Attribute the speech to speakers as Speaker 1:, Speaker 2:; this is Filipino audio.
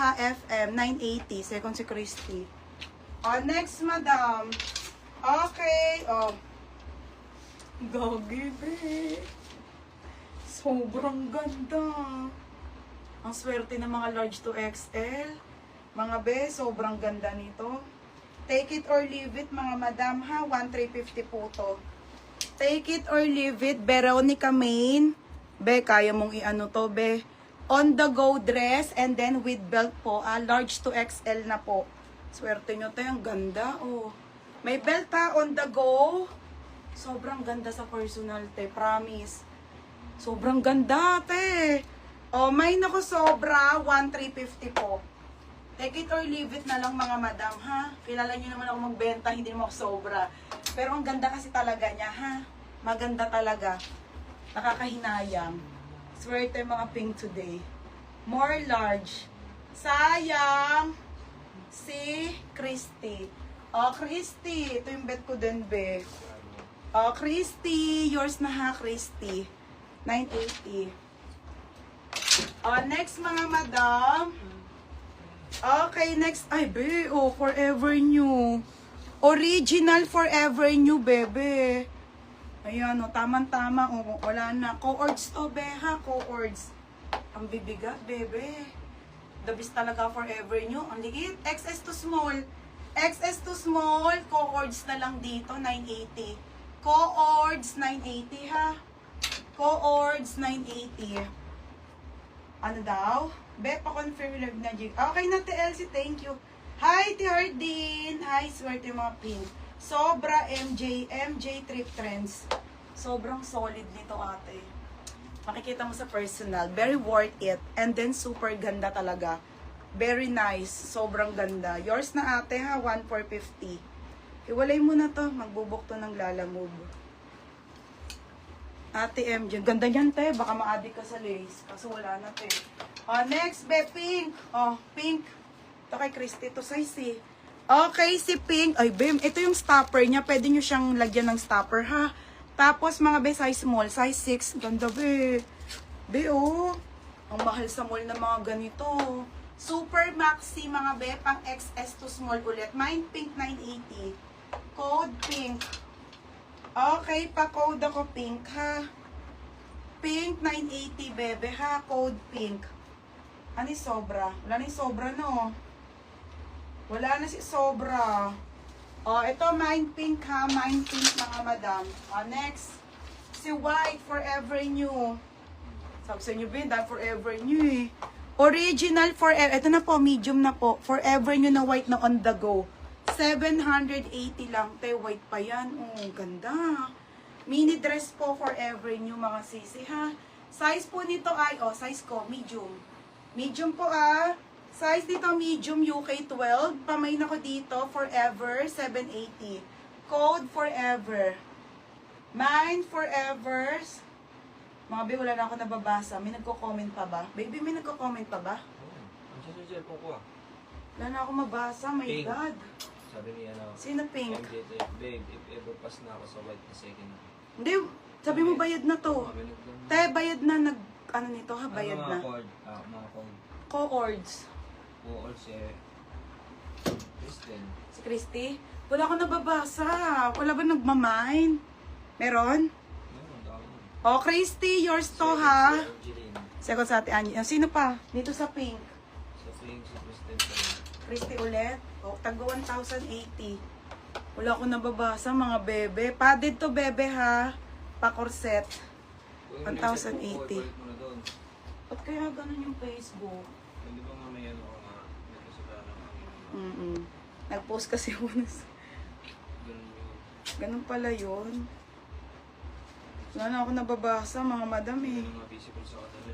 Speaker 1: ha, FM, 980. Second si Christy. Next, madam. Okay, Gagi, be. Sobrang ganda. Ang swerte ng mga large to XL. Mga be, sobrang ganda nito. Take it or leave it, mga madam, ha? 1,350 po to. Take it or leave it, Veronica Main. Be, kaya mong i-ano to, be. On the go dress and then with belt po. Large to XL na po. Swerte nyo to, ang ganda, oh. May belt ha, on the go. Sobrang ganda sa personal, te. Promise. Sobrang ganda, te. May nako sobra, 1,350 po. Take it or leave it na lang, mga madam, ha? Kilala nyo naman ako magbenta, hindi naman ako sobra. Pero ang ganda kasi talaga niya, ha? Maganda talaga. Nakakahinayang. Swerte mga pink today. More large. Sayang. Si Christy. Christy. Ito yung bet ko din, be. Christy. Yours na ha, Christy. 980. Next, mga madam. Okay, next. Ay, be. Forever New. Original Forever New, bebe. Ayan, tamang-tama. Wala na. Co-ords to, be, ha? Co-ords. Ang bibigat, bebe. The best talaga Forever New. Ang liit. XS to small. XS to small. Co-ords na lang dito, 980. Co-ords, 980, ha? Co-ords, 980. Ano daw? Be, pa-confirm live na Jig. Okay na, TLC. Thank you. Hi, Tiardin. Hi, swerte mga pink. Sobra MJ Trip Trends. Sobrang solid nito, ate. Makikita mo sa personal. Very worth it. And then, super ganda talaga. Very nice. Sobrang ganda. Yours na, ate, ha? 1,450. Iwalay mo na to. Magbubok to ng Lalamove. Ate MJ. Ganda niyan, te. Baka ma-addict ka sa lace. Kaso wala na, te. Next, be, pink. Pink. Ito kay Christy. Ito size, eh. Okay, si pink. Ay, be, ito yung stopper niya. Pwede nyo siyang lagyan ng stopper, ha? Tapos, mga be, size small. Size 6. Ganda, be. Be, ang mahal sa mall na mga ganito. Super maxi, mga be. Pang XS to small ulit. Mine, pink, 980. Code pink. Okay, pa-code ako pink, ha? Pink, 980, bebe, ha? Code pink. Ano yung sobra? Wala na yung sobra, no? Wala na si sobra. Ito, mine pink, ha? Mine pink, mga madam. Next. Si white, Forever New. Sabi sa inyo, Ben, dahil Forever New, eh. Original Forever. Ito na po, medium na po. Forever New na white na on the go. 780 lang. Te, white pa yan. Ganda. Mini dress po, Forever New, mga sisi, ha? Size po nito ay, size ko, medium. Medium po, Size dito, medium, UK 12. Pamain ako dito, Forever, 780. Code, Forever. Mine, Forever. Mga be, wala na ako nababasa. May nagko-comment pa ba? Baby, may nagko-comment pa ba?
Speaker 2: Ang cellphone ko,
Speaker 1: Wala na ako mabasa, my
Speaker 2: Pink.
Speaker 1: God.
Speaker 2: Sabi ni,
Speaker 1: Sino pink?
Speaker 2: MJ, babe, if ever pass na ako sa white na second.
Speaker 1: Hindi, sabi mo bayad na to. Te, bayad na ano nito ha, bayad na.
Speaker 2: Mga code.
Speaker 1: Co-ords.
Speaker 2: Co-ords, Kristen.
Speaker 1: Si Christy? Wala ko nababasa. Wala ba nagmamine? Meron? Christy, yours to, ha? Second sa ate Angie. Sino pa? Dito sa pink.
Speaker 2: Sa pink, si Kristen.
Speaker 1: Christy ulit. Tag 1,080. Wala ko nababasa, mga bebe. Padded to, bebe, ha? Pa-corset. 1,080. Ba't kaya ganun yung Facebook?
Speaker 2: Hindi ba mamaya may kasalanan ng
Speaker 1: Nag-post kasi unas. Ganun pala yun. Wala na ako nababasa, mga madam, eh.
Speaker 2: Mga visible sa kanila,